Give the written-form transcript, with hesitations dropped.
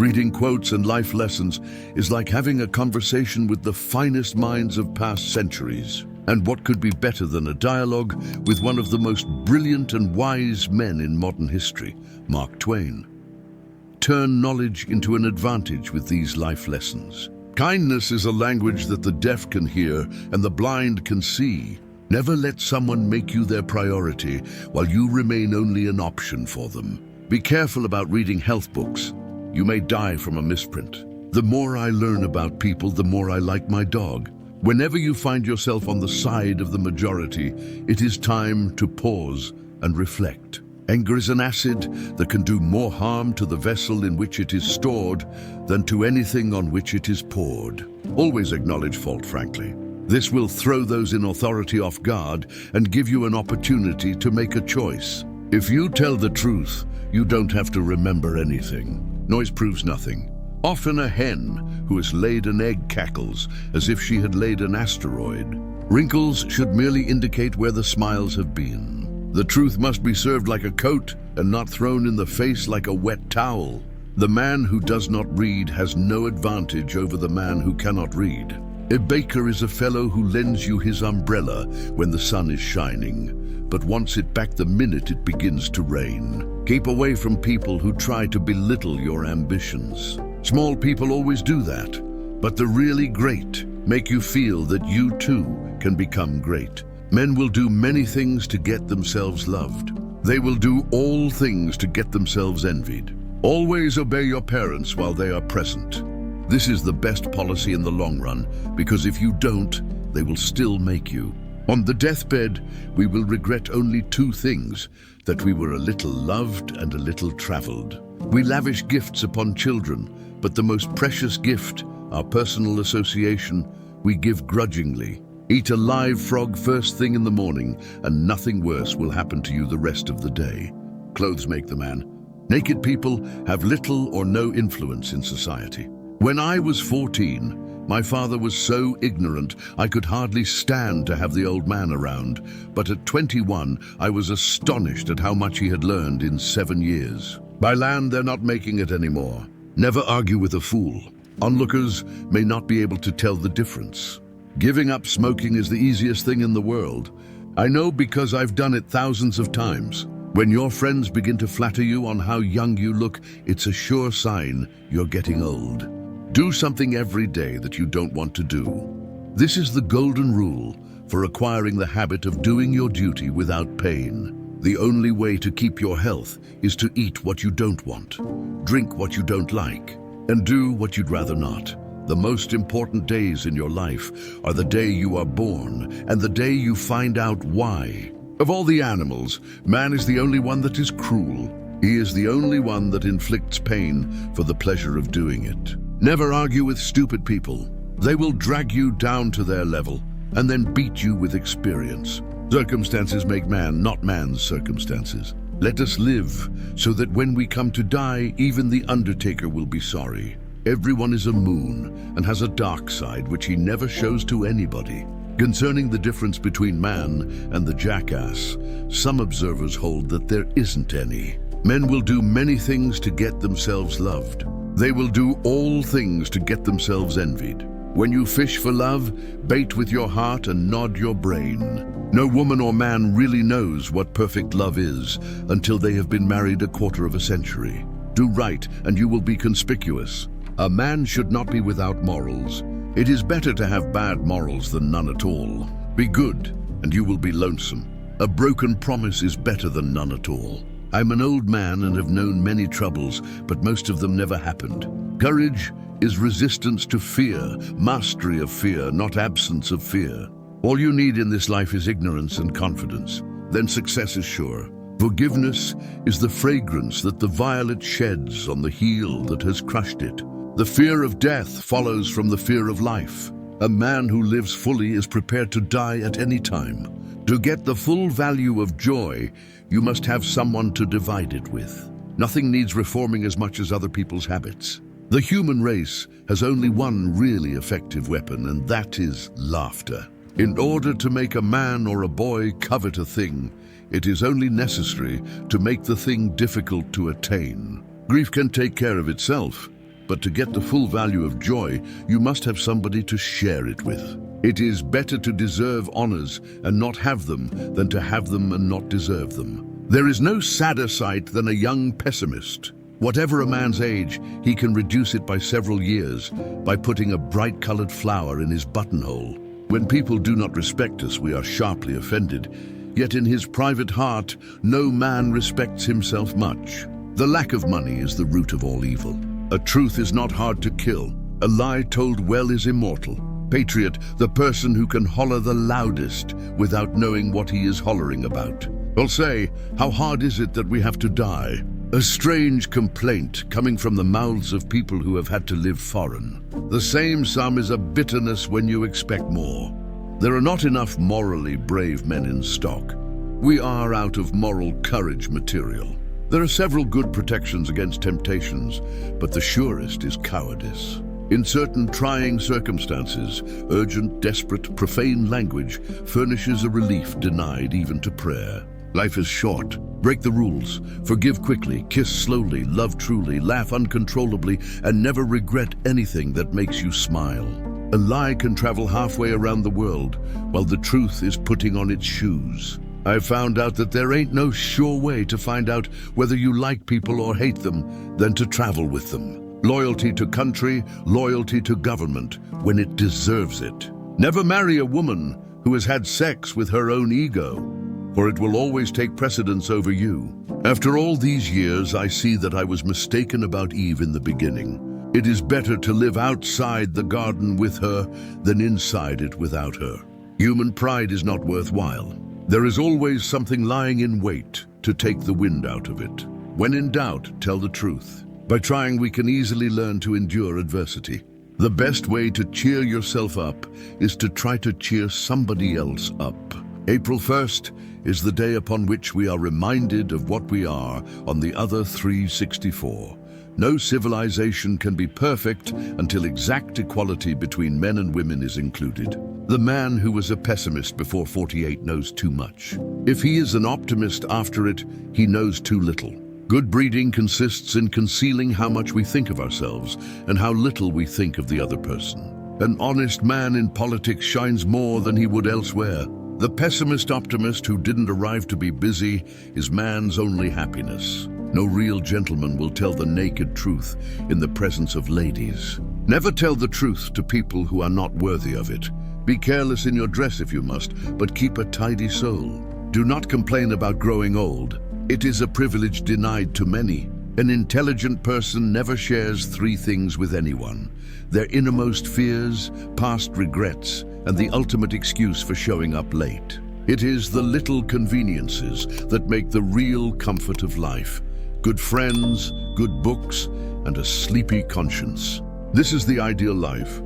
Reading quotes and life lessons is like having a conversation with the finest minds of past centuries. And what could be better than a dialogue with one of the most brilliant and wise men in modern history, Mark Twain? Turn knowledge into an advantage with these life lessons. Kindness is a language that the deaf can hear and the blind can see. Never let someone make you their priority while you remain only an option for them. Be careful about reading health books. You may die from a misprint. The more I learn about people, the more I like my dog. Whenever you find yourself on the side of the majority, it is time to pause and reflect. Anger is an acid that can do more harm to the vessel in which it is stored than to anything on which it is poured. Always acknowledge fault frankly. This will throw those in authority off guard and give you an opportunity to make a choice. If you tell the truth, you don't have to remember anything. Noise proves nothing. Often a hen who has laid an egg cackles as if she had laid an asteroid. Wrinkles should merely indicate where the smiles have been. The truth must be served like a coat and not thrown in the face like a wet towel. The man who does not read has no advantage over the man who cannot read. A baker is a fellow who lends you his umbrella when the sun is shining, but wants it back the minute it begins to rain. Keep away from people who try to belittle your ambitions. Small people always do that, but the really great make you feel that you too can become great. Men will do many things to get themselves loved. They will do all things to get themselves envied. Always obey your parents while they are present. This is the best policy in the long run, because if you don't, they will still make you. On the deathbed, we will regret only two things: that we were a little loved and a little traveled. We lavish gifts upon children, but the most precious gift, our personal association, we give grudgingly. Eat a live frog first thing in the morning, and nothing worse will happen to you the rest of the day. Clothes make the man. Naked people have little or no influence in society. When I was 14, my father was so ignorant I could hardly stand to have the old man around. But at 21, I was astonished at how much he had learned in 7 years. By land, they're not making it anymore. Never argue with a fool. Onlookers may not be able to tell the difference. Giving up smoking is the easiest thing in the world. I know because I've done it thousands of times. When your friends begin to flatter you on how young you look, it's a sure sign you're getting old. Do something every day that you don't want to do. This is the golden rule for acquiring the habit of doing your duty without pain. The only way to keep your health is to eat what you don't want, drink what you don't like, and do what you'd rather not. The most important days in your life are the day you are born and the day you find out why. Of all the animals, man is the only one that is cruel. He is the only one that inflicts pain for the pleasure of doing it. Never argue with stupid people. They will drag you down to their level and then beat you with experience. Circumstances make man, not man's circumstances. Let us live so that when we come to die, even the undertaker will be sorry. Everyone is a moon and has a dark side which he never shows to anybody. Concerning the difference between man and the jackass, some observers hold that there isn't any. Men will do many things to get themselves loved. They will do all things to get themselves envied. When you fish for love, bait with your heart and nod your brain. No woman or man really knows what perfect love is until they have been married a quarter of a century. Do right and you will be conspicuous. A man should not be without morals. It is better to have bad morals than none at all. Be good, and you will be lonesome. A broken promise is better than none at all. I'm an old man and have known many troubles, but most of them never happened. Courage is resistance to fear, mastery of fear, not absence of fear. All you need in this life is ignorance and confidence. Then success is sure. Forgiveness is the fragrance that the violet sheds on the heel that has crushed it. The fear of death follows from the fear of life. A man who lives fully is prepared to die at any time. To get the full value of joy, you must have someone to divide it with. Nothing needs reforming as much as other people's habits. The human race has only one really effective weapon, and that is laughter. In order to make a man or a boy covet a thing, it is only necessary to make the thing difficult to attain. Grief can take care of itself. But to get the full value of joy, you must have somebody to share it with. It is better to deserve honors and not have them than to have them and not deserve them. There is no sadder sight than a young pessimist. Whatever a man's age, he can reduce it by several years by putting a bright-colored flower in his buttonhole. When people do not respect us, we are sharply offended. Yet in his private heart, no man respects himself much. The lack of money is the root of all evil. A truth is not hard to kill. A lie told well is immortal. Patriot, the person who can holler the loudest without knowing what he is hollering about. Well, say, how hard is it that we have to die? A strange complaint coming from the mouths of people who have had to live foreign. The same sum is a bitterness when you expect more. There are not enough morally brave men in stock. We are out of moral courage material. There are several good protections against temptations, but the surest is cowardice. In certain trying circumstances, urgent, desperate, profane language furnishes a relief denied even to prayer. Life is short. Break the rules. Forgive quickly, kiss slowly, love truly, laugh uncontrollably, and never regret anything that makes you smile. A lie can travel halfway around the world, while the truth is putting on its shoes. I've found out that there ain't no sure way to find out whether you like people or hate them than to travel with them. Loyalty to country, loyalty to government, when it deserves it. Never marry a woman who has had sex with her own ego, for it will always take precedence over you. After all these years, I see that I was mistaken about Eve in the beginning. It is better to live outside the garden with her than inside it without her. Human pride is not worthwhile. There is always something lying in wait to take the wind out of it. When in doubt, tell the truth. By trying, we can easily learn to endure adversity. The best way to cheer yourself up is to try to cheer somebody else up. April 1st is the day upon which we are reminded of what we are on the other 364. No civilization can be perfect until exact equality between men and women is included. The man who was a pessimist before 48 knows too much. If he is an optimist after it, he knows too little. Good breeding consists in concealing how much we think of ourselves and how little we think of the other person. An honest man in politics shines more than he would elsewhere. The pessimist optimist who didn't arrive to be busy is man's only happiness. No real gentleman will tell the naked truth in the presence of ladies. Never tell the truth to people who are not worthy of it. Be careless in your dress if you must, but keep a tidy soul. Do not complain about growing old. It is a privilege denied to many. An intelligent person never shares three things with anyone: their innermost fears, past regrets, and the ultimate excuse for showing up late. It is the little conveniences that make the real comfort of life. Good friends, good books, and a sleepy conscience. This is the ideal life.